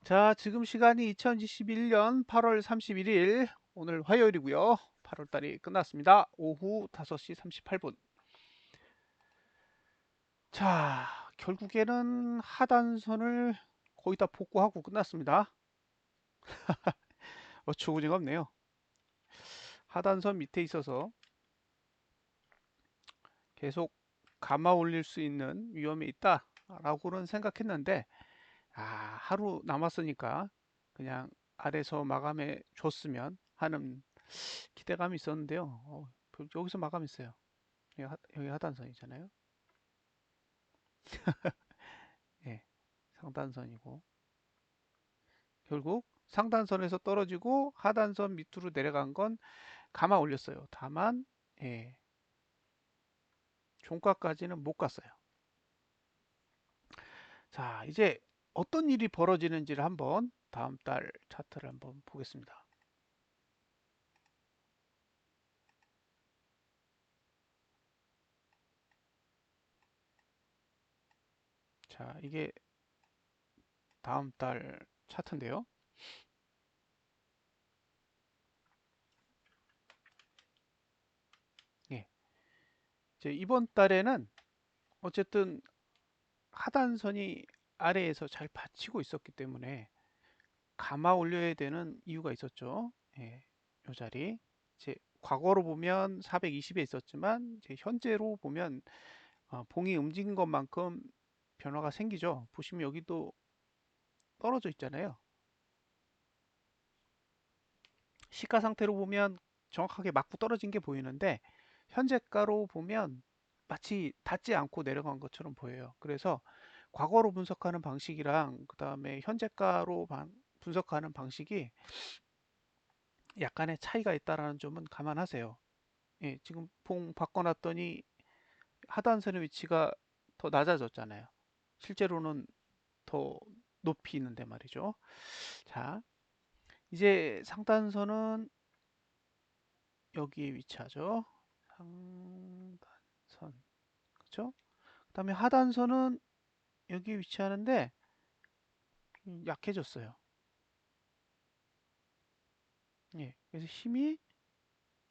자, 지금 시간이 2021년 8월 31일, 오늘 화요일이고요. 8월 달이 끝났습니다. 오후 5시 38분. 자, 결국에는 하단선을 거의 다 복구하고 끝났습니다. 어처구니가 없네요. 하단선 밑에 있어서 계속 감아 올릴 수 있는 위험이 있다라고는 생각했는데, 하루 남았으니까 그냥 아래서 마감해 줬으면 하는 기대감이 있었는데요. 여기서 마감했어요. 여기 하단선이잖아요. 예, 상단선이고 결국 상단선에서 떨어지고 하단선 밑으로 내려간 건 감아 올렸어요. 다만 예, 종가까지는 못 갔어요. 자, 이제 어떤 일이 벌어지는지를 한번 다음 달 차트를 한번 보겠습니다. 자, 이게 다음 달 차트인데요. 예, 이제 이번 달에는 어쨌든 하단선이 아래에서 잘 받치고 있었기 때문에 감아 올려야 되는 이유가 있었죠. 예, 요 자리. 이제 과거로 보면 420에 있었지만 이제 현재로 보면 봉이 움직인 것만큼 변화가 생기죠. 보시면 여기도 떨어져 있잖아요. 시가 상태로 보면 정확하게 맞고 떨어진 게 보이는데 현재가로 보면 마치 닿지 않고 내려간 것처럼 보여요. 그래서 과거로 분석하는 방식이랑 그 다음에 현재가로 분석하는 방식이 약간의 차이가 있다라는 점은 감안하세요. 예, 지금 봉 바꿔놨더니 하단선의 위치가 더 낮아졌잖아요. 실제로는 더 높이 있는데 말이죠. 자, 이제 상단선은 여기에 위치하죠. 상단선. 그렇죠? 그다음에 하단선은 여기에 위치하는데 약해졌어요. 예. 그래서 힘이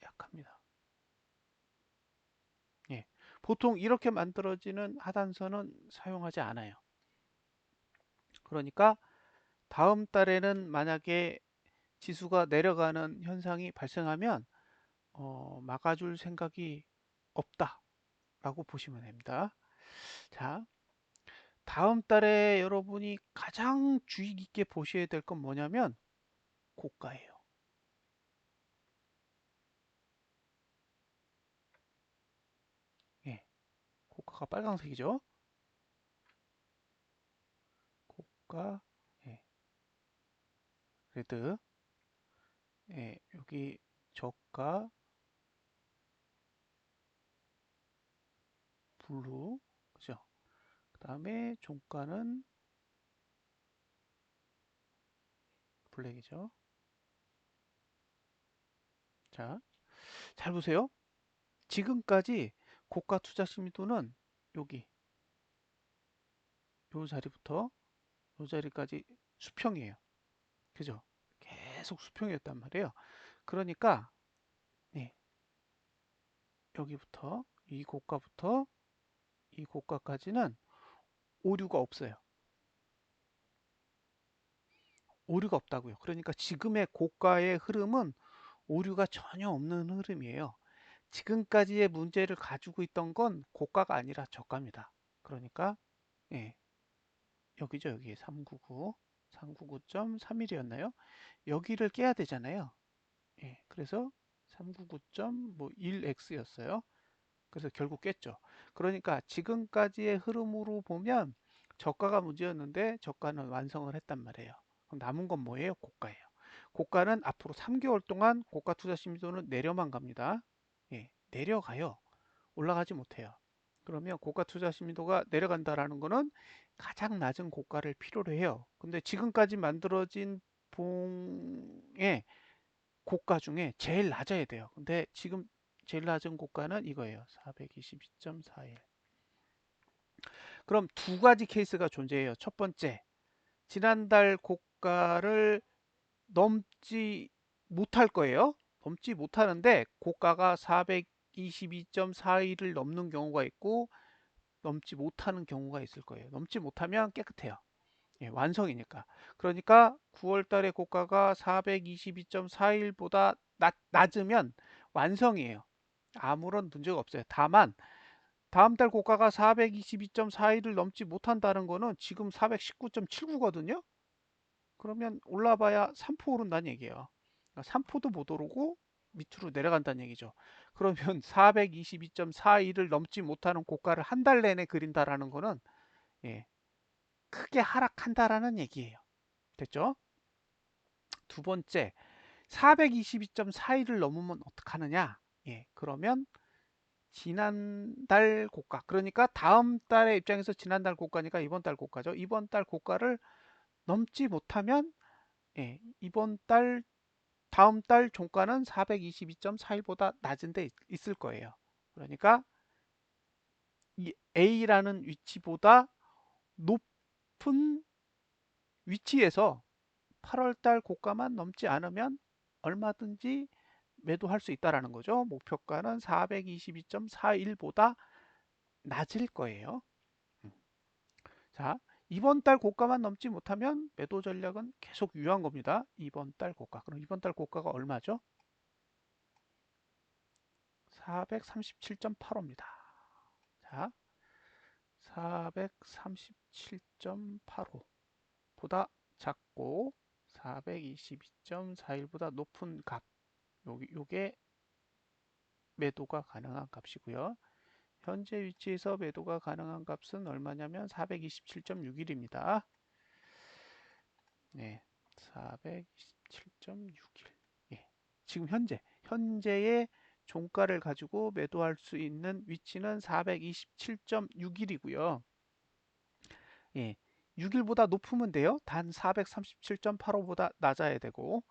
약합니다. 예. 보통 이렇게 만들어지는 하단선은 사용하지 않아요. 그러니까 다음 달에는 만약에 지수가 내려가는 현상이 발생하면 막아줄 생각이 없다라고 보시면 됩니다. 자, 다음 달에 여러분이 가장 주의 깊게 보셔야 될 건 뭐냐면 고가예요. 예, 고가가 빨간색이죠. 고가, 예, 레드, 예, 여기 저가, 블루, 그죠? 그 다음에 종가는 블랙이죠. 자, 잘 보세요. 지금까지 고가 투자 심리도는 여기, 요 자리부터 요 자리까지 수평이에요. 그죠? 계속 수평이었단 말이에요. 그러니까, 네, 여기부터, 이 고가까지는 오류가 없어요. 오류가 없다고요. 그러니까 지금의 고가의 흐름은 오류가 전혀 없는 흐름이에요. 지금까지의 문제를 가지고 있던 건 고가가 아니라 저가입니다. 그러니까 예, 여기죠. 여기 399, 399.31이었나요? 여기를 깨야 되잖아요. 예, 그래서 399.1x였어요. 그래서 결국 깼죠. 그러니까 지금까지의 흐름으로 보면 저가가 문제였는데 저가는 완성을 했단 말이에요. 그럼 남은 건 뭐예요? 고가예요. 고가는 앞으로 3개월 동안 고가 투자 심리도는 내려만 갑니다. 예, 내려가요. 올라가지 못해요. 그러면 고가 투자 심리도가 내려간다라는 거는 가장 낮은 고가를 필요로 해요. 근데 지금까지 만들어진 봉의 고가 중에 제일 낮아야 돼요. 근데 지금 제일 낮은 고가는 이거예요. 422.41. 그럼 두 가지 케이스가 존재해요. 첫 번째, 지난달 고가를 넘지 못할 거예요. 넘지 못하는데 고가가 422.42를 넘는 경우가 있고 넘지 못하는 경우가 있을 거예요. 넘지 못하면 깨끗해요. 예, 완성이니까. 그러니까 9월 달에 고가가 422.41보다 낮으면 완성이에요. 아무런 문제가 없어요. 다만 다음 달 고가가 422.41을 넘지 못한다는 거는 지금 419.79거든요. 그러면 올라봐야 3포 오른다는 얘기예요. 그러니까 3포도 못 오르고 밑으로 내려간다는 얘기죠. 그러면 422.41을 넘지 못하는 고가를 한 달 내내 그린다라는 거는 예, 크게 하락한다라는 얘기예요. 됐죠? 두 번째, 422.41을 넘으면 어떡하느냐? 예, 그러면 지난달 고가, 그러니까 다음 달의 입장에서 지난달 고가니까 이번 달 고가죠. 이번 달 고가를 넘지 못하면 예, 이번 달 다음 달 종가는 422.41보다 낮은 데 있을 거예요. 그러니까 이 A라는 위치보다 높은 위치에서 8월 달 고가만 넘지 않으면 얼마든지 매도할 수 있다라는 거죠. 목표가는 422.41보다 낮을 거예요. 자, 이번 달 고가만 넘지 못하면 매도 전략은 계속 유효한 겁니다. 이번 달 고가. 그럼 이번 달 고가가 얼마죠? 437.85입니다. 자, 437.85보다 작고 422.41보다 높은 값. 요게 매도가 가능한 값이고요. 현재 위치에서 매도가 가능한 값은 얼마냐면 427.61입니다. 네, 427.61. 예, 지금 현재의 종가를 가지고 매도할 수 있는 위치는 427.61이고요. 예, 6일보다 높으면 돼요. 단 437.85보다 낮아야 되고,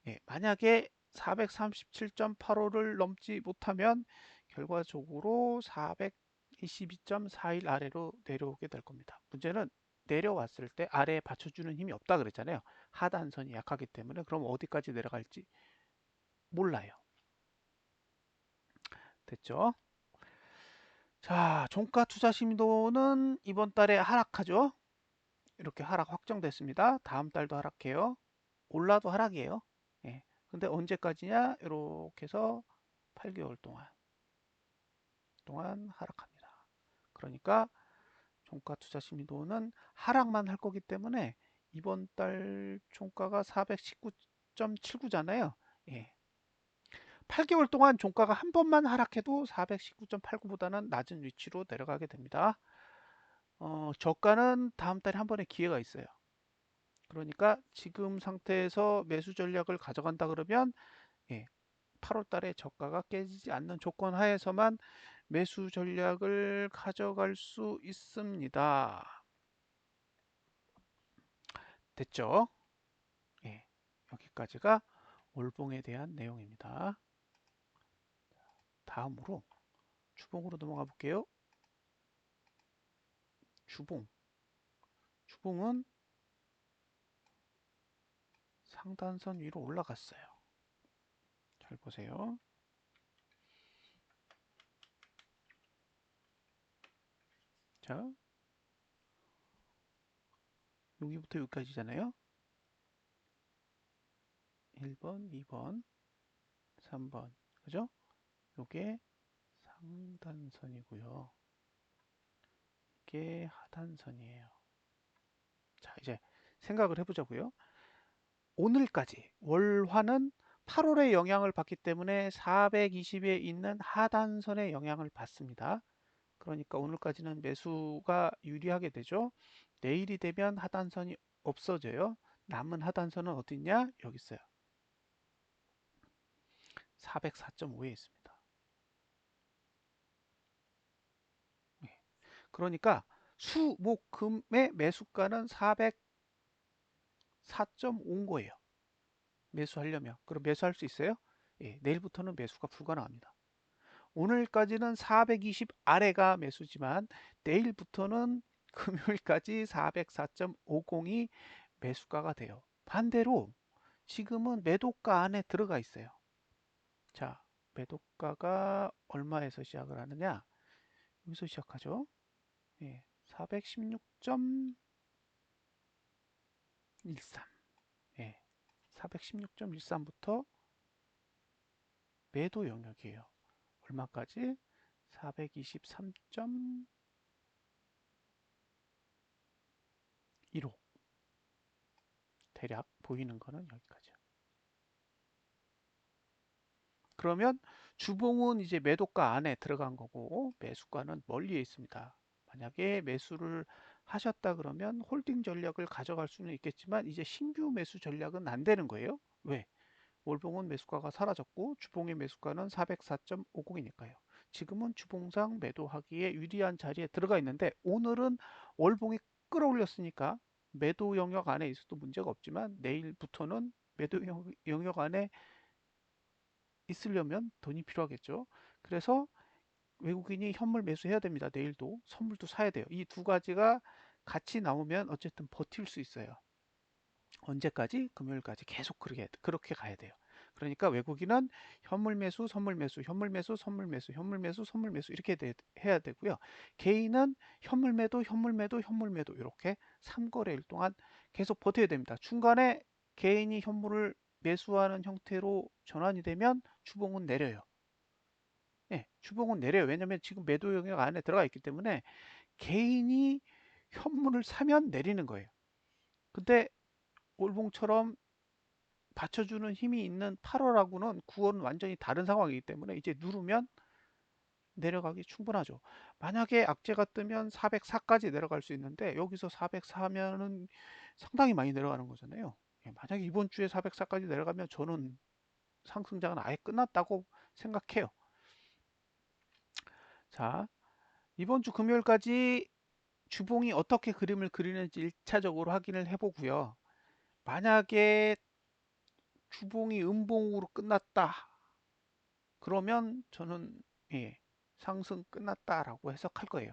예, 만약에 437.85를 넘지 못하면 결과적으로 422.41 아래로 내려오게 될 겁니다. 문제는 내려왔을 때 아래에 받쳐주는 힘이 없다 그랬잖아요. 하단선이 약하기 때문에 그럼 어디까지 내려갈지 몰라요. 됐죠? 자, 종가 투자 심도는 이번 달에 하락하죠. 이렇게 하락 확정됐습니다. 다음 달도 하락해요. 올라도 하락이에요. 예. 근데 언제까지냐? 이렇게 해서 8개월 동안 하락합니다. 그러니까 종가 투자 심리도는 하락만 할 거기 때문에 이번 달 종가가 419.79잖아요. 예. 8개월 동안 종가가 한 번만 하락해도 419.89보다는 낮은 위치로 내려가게 됩니다. 저가는 다음 달에 한 번의 기회가 있어요. 그러니까 지금 상태에서 매수 전략을 가져간다 그러면 예, 8월 달에 저가가 깨지지 않는 조건 하에서만 매수 전략을 가져갈 수 있습니다. 됐죠? 예, 여기까지가 올봉에 대한 내용입니다. 다음으로 주봉으로 넘어가 볼게요. 주봉. 주봉은 상단선 위로 올라갔어요. 잘 보세요. 자, 여기부터 여기까지잖아요. 1번, 2번, 3번. 그죠? 요게 상단선이고요. 이게 하단선이에요. 자, 이제 생각을 해보자고요. 오늘까지 월화는 8월의 영향을 받기 때문에 420에 있는 하단선의 영향을 받습니다. 그러니까 오늘까지는 매수가 유리하게 되죠. 내일이 되면 하단선이 없어져요. 남은 하단선은 어디 있냐? 여기 있어요. 404.5에 있습니다. 네. 그러니까 수, 목, 금의 매수가는 404.5인 거예요. 매수하려면. 그럼 매수할 수 있어요? 예, 내일부터는 매수가 불가능합니다. 오늘까지는 420 아래가 매수지만 내일부터는 금요일까지 404.50이 매수가가 돼요. 반대로 지금은 매도가 안에 들어가 있어요. 자, 매도가가 얼마에서 시작을 하느냐? 여기서 시작하죠. 예, 416.13. 예, 416.13부터 매도 영역이에요. 얼마까지? 423.15. 대략 보이는 거는 여기까지요. 그러면 주봉은 이제 매도가 안에 들어간 거고 매수가는 멀리에 있습니다. 만약에 매수를 하셨다 그러면 홀딩 전략을 가져갈 수는 있겠지만 이제 신규 매수 전략은 안 되는 거예요. 왜? 월봉은 매수가가 사라졌고 주봉의 매수가는 404.50이니까요. 지금은 주봉상 매도하기에 유리한 자리에 들어가 있는데 오늘은 월봉이 끌어올렸으니까 매도 영역 안에 있어도 문제가 없지만 내일부터는 매도 영역 안에 있으려면 돈이 필요하겠죠. 그래서 외국인이 현물 매수해야 됩니다. 내일도 선물도 사야 돼요. 이 두 가지가 같이 나오면 어쨌든 버틸 수 있어요. 언제까지? 금요일까지 계속 그렇게 가야 돼요. 그러니까 외국인은 현물 매수, 선물 매수, 현물 매수, 선물 매수, 현물 매수, 선물 매수 이렇게 해야 되고요. 개인은 현물 매도, 현물 매도, 현물 매도 이렇게 3거래일 동안 계속 버텨야 됩니다. 중간에 개인이 현물을 매수하는 형태로 전환이 되면 주봉은 내려요. 네, 주봉은 내려요. 왜냐면 지금 매도 영역 안에 들어가 있기 때문에 개인이 현물을 사면 내리는 거예요. 근데 월봉처럼 받쳐주는 힘이 있는 8월하고는 9월은 완전히 다른 상황이기 때문에 이제 누르면 내려가기 충분하죠. 만약에 악재가 뜨면 404까지 내려갈 수 있는데 여기서 404면은 상당히 많이 내려가는 거잖아요. 예, 만약에 이번 주에 404까지 내려가면 저는 상승장은 아예 끝났다고 생각해요. 자, 이번 주 금요일까지 주봉이 어떻게 그림을 그리는지 1차적으로 확인을 해보고요. 만약에 주봉이 음봉으로 끝났다. 그러면 저는 예, 상승 끝났다라고 해석할 거예요.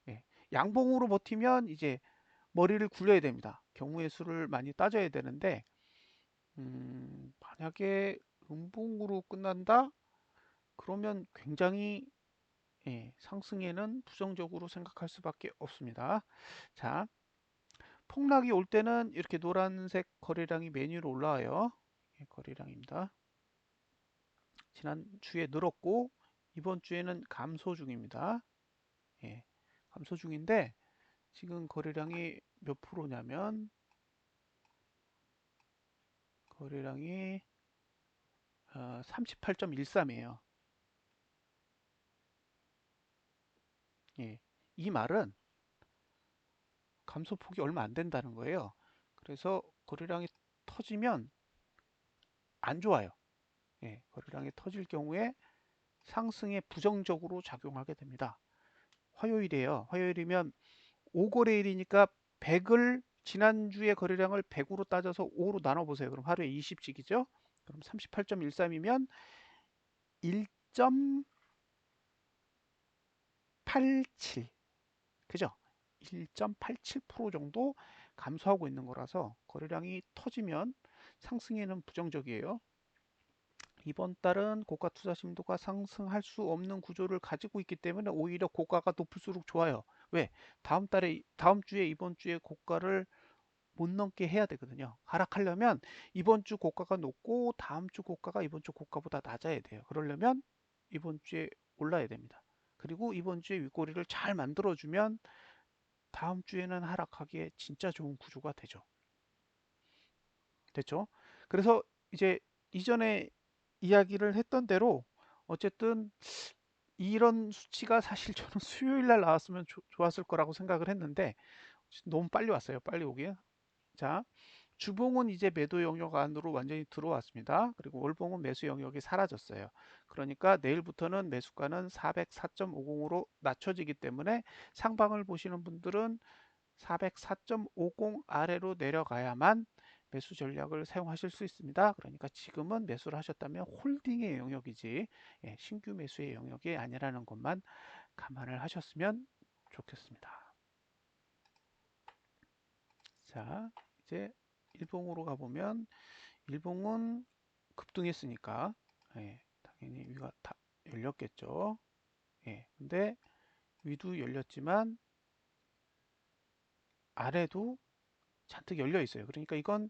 예, 양봉으로 버티면 이제 머리를 굴려야 됩니다. 경우의 수를 많이 따져야 되는데 만약에 음봉으로 끝난다? 그러면 굉장히 예, 상승에는 부정적으로 생각할 수밖에 없습니다. 자, 폭락이 올 때는 이렇게 노란색 거래량이 메뉴로 올라와요. 예, 거래량입니다. 지난 주에 늘었고 이번 주에는 감소 중입니다. 예, 감소 중인데 지금 거래량이 몇 프로냐면 거래량이 38.13이에요. 예, 이 말은 감소폭이 얼마 안 된다는 거예요. 그래서 거래량이 터지면 안 좋아요. 예, 거래량이 터질 경우에 상승에 부정적으로 작용하게 됩니다. 화요일이에요. 화요일이면 5거래일이니까 100을 지난주의 거래량을 100으로 따져서 5로 나눠보세요. 그럼 하루에 20씩이죠. 그럼 38.13이면 1.87 그죠? 1.87% 정도 감소하고 있는 거라서 거래량이 터지면 상승에는 부정적이에요. 이번 달은 고가 투자 심도가 상승할 수 없는 구조를 가지고 있기 때문에 오히려 고가가 높을수록 좋아요. 왜? 다음 주에 이번 주에 고가를 못 넘게 해야 되거든요. 하락하려면 이번 주 고가가 높고 다음 주 고가가 이번 주 고가보다 낮아야 돼요. 그러려면 이번 주에 올라야 됩니다. 그리고 이번 주에 윗꼬리를 잘 만들어주면 다음 주에는 하락하기에 진짜 좋은 구조가 되죠. 됐죠? 그래서 이제 이전에 이야기를 했던 대로 어쨌든 이런 수치가 사실 저는 수요일 날 나왔으면 좋았을 거라고 생각을 했는데 너무 빨리 왔어요. 빨리 오게. 자, 주봉은 이제 매도 영역 안으로 완전히 들어왔습니다. 그리고 월봉은 매수 영역이 사라졌어요. 그러니까 내일부터는 매수가는 404.50으로 낮춰지기 때문에 상방을 보시는 분들은 404.50 아래로 내려가야만 매수 전략을 사용하실 수 있습니다. 그러니까 지금은 매수를 하셨다면 홀딩의 영역이지 예, 신규 매수의 영역이 아니라는 것만 감안을 하셨으면 좋겠습니다. 자, 이제 일봉으로 가보면 일봉은 급등했으니까 예, 당연히 위가 다 열렸겠죠. 예, 근데 위도 열렸지만 아래도 잔뜩 열려 있어요. 그러니까 이건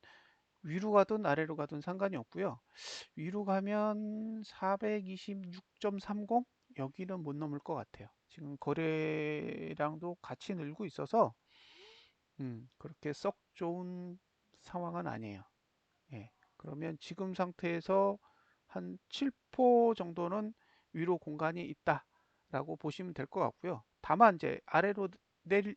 위로 가든 아래로 가든 상관이 없고요. 위로 가면 426.30 여기는 못 넘을 것 같아요. 지금 거래량도 같이 늘고 있어서 그렇게 썩 좋은 상황은 아니에요. 예. 그러면 지금 상태에서 한 7% 정도는 위로 공간이 있다라고 보시면 될 것 같고요. 다만 이제 아래로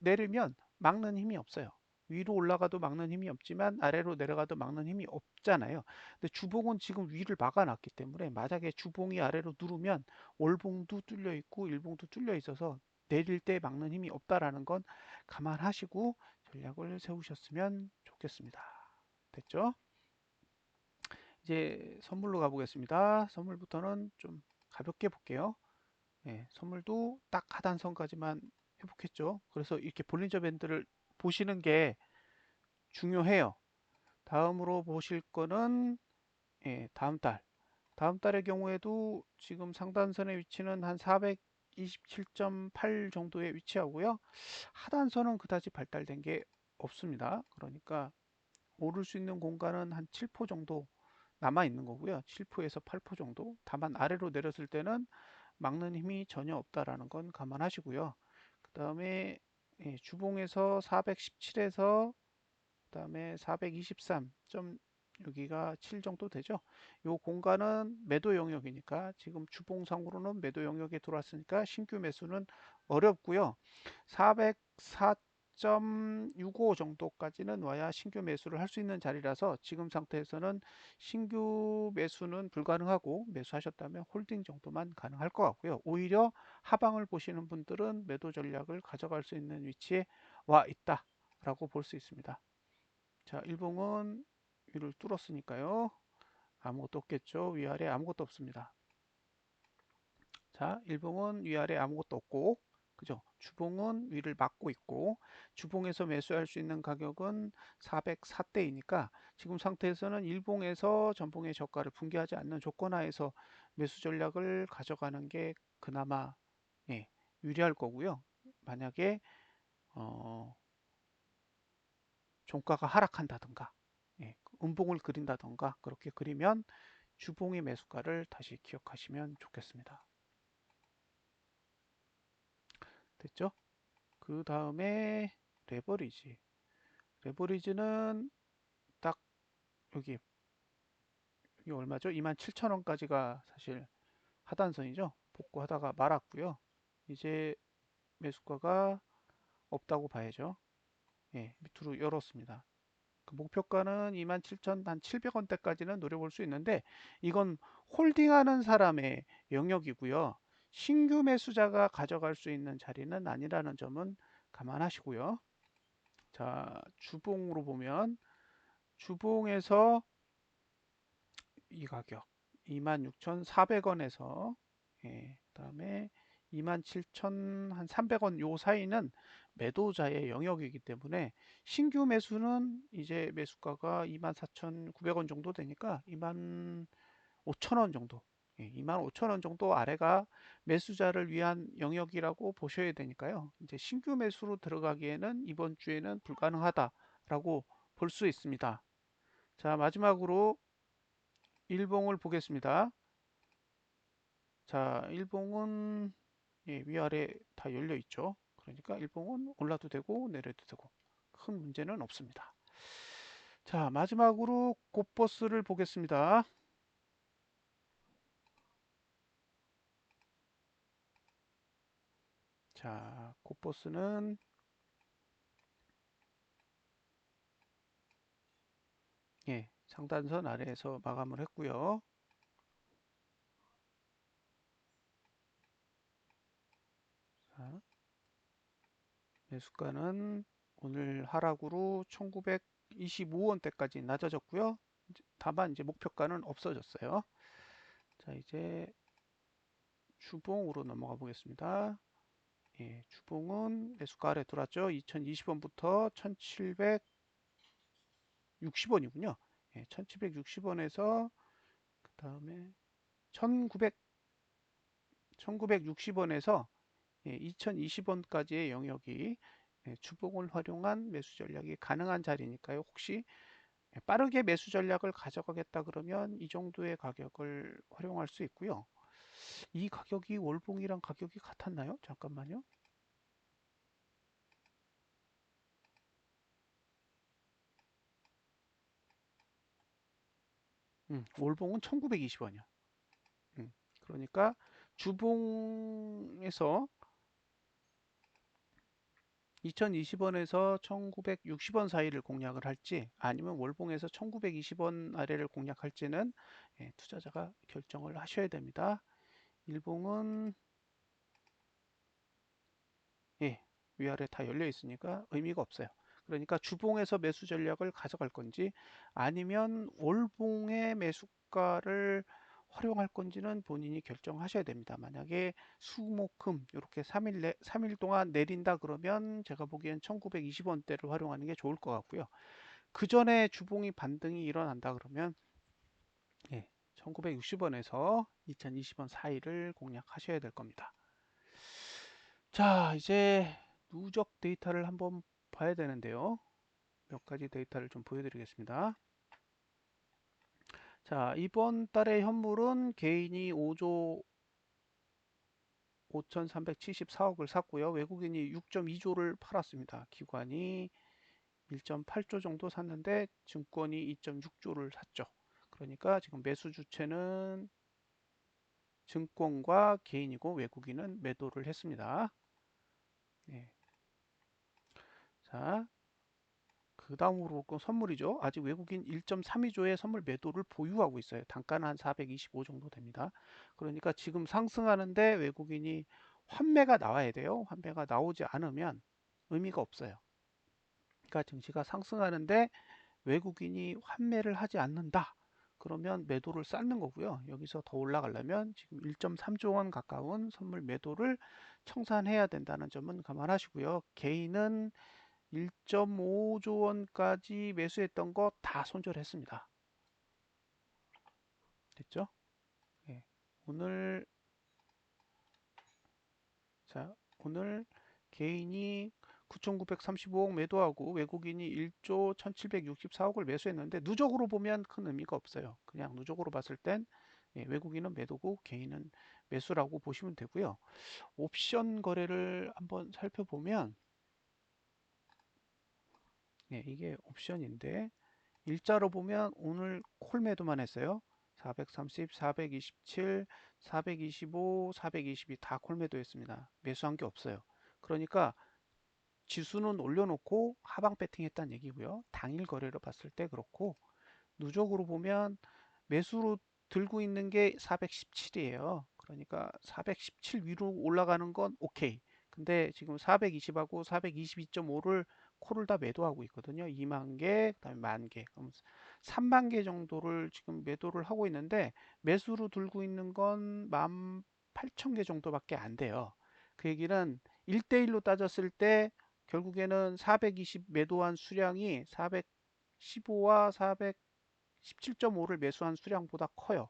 내리면 막는 힘이 없어요. 위로 올라가도 막는 힘이 없지만 아래로 내려가도 막는 힘이 없잖아요. 근데 주봉은 지금 위를 막아놨기 때문에 만약에 주봉이 아래로 누르면 월봉도 뚫려 있고 일봉도 뚫려 있어서 내릴 때 막는 힘이 없다라는 건 감안하시고 전략을 세우셨으면 좋겠습니다. 됐죠? 이제 선물로 가보겠습니다. 선물부터는 좀 가볍게 볼게요. 예, 선물도 딱 하단선까지만 회복했죠. 그래서 이렇게 볼린저 밴드를 보시는 게 중요해요. 다음으로 보실 거는 예, 다음 달. 다음 달의 경우에도 지금 상단선의 위치는 한 427.8 정도에 위치하고요. 하단선은 그다지 발달된 게 없습니다. 그러니까 오를 수 있는 공간은 한 7% 정도 남아 있는 거고요. 7%에서 8% 정도. 다만 아래로 내렸을 때는 막는 힘이 전혀 없다라는 건 감안하시고요. 그 다음에 주봉에서 417에서 그다음에 423. 여기가 7 정도 되죠. 요 공간은 매도 영역이니까 지금 주봉상으로는 매도 영역에 들어왔으니까 신규 매수는 어렵고요. 404.65 정도까지는 와야 신규 매수를 할 수 있는 자리라서 지금 상태에서는 신규 매수는 불가능하고 매수하셨다면 홀딩 정도만 가능할 것 같고요. 오히려 하방을 보시는 분들은 매도 전략을 가져갈 수 있는 위치에 와 있다라고 볼 수 있습니다. 자, 일봉은 위를 뚫었으니까요. 아무것도 없겠죠. 위아래 아무것도 없습니다. 자, 일봉은 위아래 아무것도 없고, 그죠? 주봉은 위를 막고 있고, 주봉에서 매수할 수 있는 가격은 404대이니까 지금 상태에서는 일봉에서 전봉의 저가를 붕괴하지 않는 조건 하에서 매수 전략을 가져가는 게 그나마 예, 유리할 거고요. 만약에 어, 종가가 하락한다든가 예, 음봉을 그린다든가 그렇게 그리면 주봉의 매수가를 다시 기억하시면 좋겠습니다. 됐죠? 그 다음에 레버리지. 레버리지는 딱 여기 얼마죠? 27,000원까지가 사실 하단선이죠. 복구하다가 말았고요. 이제 매수가가 없다고 봐야죠. 예, 밑으로 열었습니다. 그 목표가는 27,700원대까지는 노려볼 수 있는데 이건 홀딩하는 사람의 영역이고요. 신규 매수자가 가져갈 수 있는 자리는 아니라는 점은 감안하시고요. 자, 주봉으로 보면 주봉에서 이 가격 26,400원에서 그다음에 27,300원 요 사이는 매도자의 영역이기 때문에 신규 매수는 이제 매수가가 24,900원 정도 되니까 25,000원 정도 25,000원 정도 아래가 매수자를 위한 영역이라고 보셔야 되니까요. 이제 신규 매수로 들어가기에는 이번 주에는 불가능하다라고 볼 수 있습니다. 자, 마지막으로 일봉을 보겠습니다. 자, 일봉은 위아래 다 열려 있죠. 그러니까 일봉은 올라도 되고 내려도 되고 큰 문제는 없습니다. 자, 마지막으로 곧버스를 보겠습니다. 자, 곧버스는 상단선 아래에서 마감을 했고요. 자, 매수가는 오늘 하락으로 1925원대까지 낮아졌고요. 다만 이제 목표가는 없어졌어요. 자, 이제 주봉으로 넘어가 보겠습니다. 주봉은 매수가 아래 들어왔죠. 2020원부터 1760원이군요. 예, 1760원에서 그 다음에 1900, 1960원에서 2020원까지의 영역이 주봉을 활용한 매수 전략이 가능한 자리니까요. 혹시 빠르게 매수 전략을 가져가겠다 그러면 이 정도의 가격을 활용할 수 있고요. 이 가격이 월봉이랑 가격이 같았나요? 잠깐만요. 월봉은 1920원이요. 그러니까 주봉에서 2020원에서 1960원 사이를 공략을 할지 아니면 월봉에서 1920원 아래를 공략할지는 투자자가 결정을 하셔야 됩니다. 일봉은 위아래 다 열려 있으니까 의미가 없어요. 그러니까 주봉에서 매수 전략을 가져갈 건지 아니면 월봉의 매수가를 활용할 건지는 본인이 결정하셔야 됩니다. 만약에 수목금 이렇게 3일 동안 내린다 그러면 제가 보기엔 1920원대를 활용하는 게 좋을 것 같고요. 그 전에 주봉이 반등이 일어난다 그러면 1960원에서 2020원 사이를 공략하셔야 될 겁니다. 자, 이제 누적 데이터를 한번 봐야 되는데요. 몇 가지 데이터를 좀 보여드리겠습니다. 자, 이번 달의 현물은 개인이 5조 5,374억을 샀고요. 외국인이 6.2조를 팔았습니다. 기관이 1.8조 정도 샀는데 증권이 2.6조를 샀죠. 그러니까 지금 매수 주체는 증권과 개인이고 외국인은 매도를 했습니다. 네. 자, 그 다음으로 선물이죠. 아직 외국인 1.32조의 선물 매도를 보유하고 있어요. 단가는 한 425 정도 됩니다. 그러니까 지금 상승하는데 외국인이 환매가 나와야 돼요. 환매가 나오지 않으면 의미가 없어요. 그러니까 증시가 상승하는데 외국인이 환매를 하지 않는다. 그러면 매도를 쌓는 거고요. 여기서 더 올라가려면 지금 1.3조 원 가까운 선물 매도를 청산해야 된다는 점은 감안하시고요. 개인은 1.5조 원까지 매수했던 거 다 손절했습니다. 됐죠? 예. 오늘 자, 오늘 개인이 9,935억 매도하고 외국인이 1조 1,764억을 매수했는데 누적으로 보면 큰 의미가 없어요. 그냥 누적으로 봤을 땐 외국인은 매도고 개인은 매수라고 보시면 되고요. 옵션 거래를 한번 살펴보면 이게 옵션인데 일자로 보면 오늘 콜 매도만 했어요. 430, 427, 425, 422 다 콜 매도했습니다. 매수한 게 없어요. 그러니까 지수는 올려놓고 하방 배팅했다는 얘기고요. 당일 거래로 봤을 때 그렇고 누적으로 보면 매수로 들고 있는 게 417이에요. 그러니까 417 위로 올라가는 건 오케이. 근데 지금 420하고 422.5를 콜을 다 매도하고 있거든요. 2만 개, 그다음에 만 개. 그럼 3만 개 정도를 지금 매도를 하고 있는데 매수로 들고 있는 건 18,000개 정도밖에 안 돼요. 그 얘기는 1대1로 따졌을 때 결국에는 420 매도한 수량이 415와 17.5를 매수한 수량보다 커요.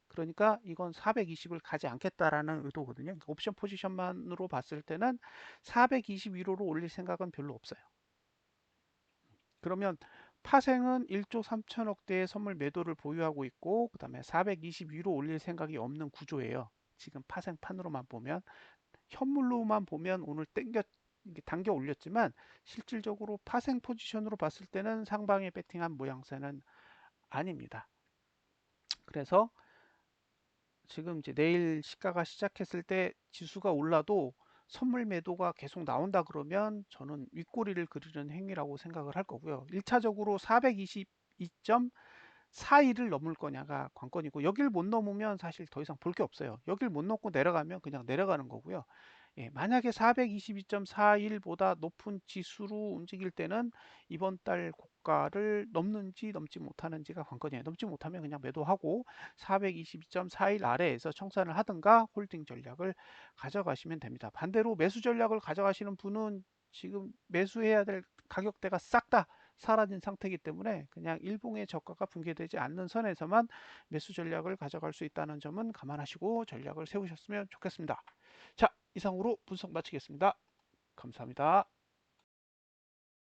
그러니까 이건 420을 가지 않겠다라는 의도거든요. 그러니까 옵션 포지션만으로 봤을 때는 420 위로로 올릴 생각은 별로 없어요. 그러면 파생은 1조 3천억대의 선물 매도를 보유하고 있고 그 다음에 420 위로 올릴 생각이 없는 구조예요. 지금 파생판으로만 보면 현물로만 보면 오늘 당겨 올렸지만 실질적으로 파생 포지션으로 봤을 때는 상방에 배팅한 모양새는 아닙니다. 그래서 지금 이제 내일 시가가 시작했을 때 지수가 올라도 선물 매도가 계속 나온다 그러면 저는 윗꼬리를 그리는 행위라고 생각을 할 거고요. 1차적으로 422.41을 넘을 거냐가 관건이고 여길 못 넘으면 사실 더 이상 볼 게 없어요. 여길 못 넘고 내려가면 그냥 내려가는 거고요. 만약에 422.41보다 높은 지수로 움직일 때는 이번 달 고가를 넘는지 넘지 못하는지가 관건이에요. 넘지 못하면 그냥 매도하고 422.41 아래에서 청산을 하든가 홀딩 전략을 가져가시면 됩니다. 반대로 매수 전략을 가져가시는 분은 지금 매수해야 될 가격대가 싹 다 사라진 상태이기 때문에 그냥 일봉의 저가가 붕괴되지 않는 선에서만 매수 전략을 가져갈 수 있다는 점은 감안하시고 전략을 세우셨으면 좋겠습니다. 자, 이상으로 분석 마치겠습니다. 감사합니다.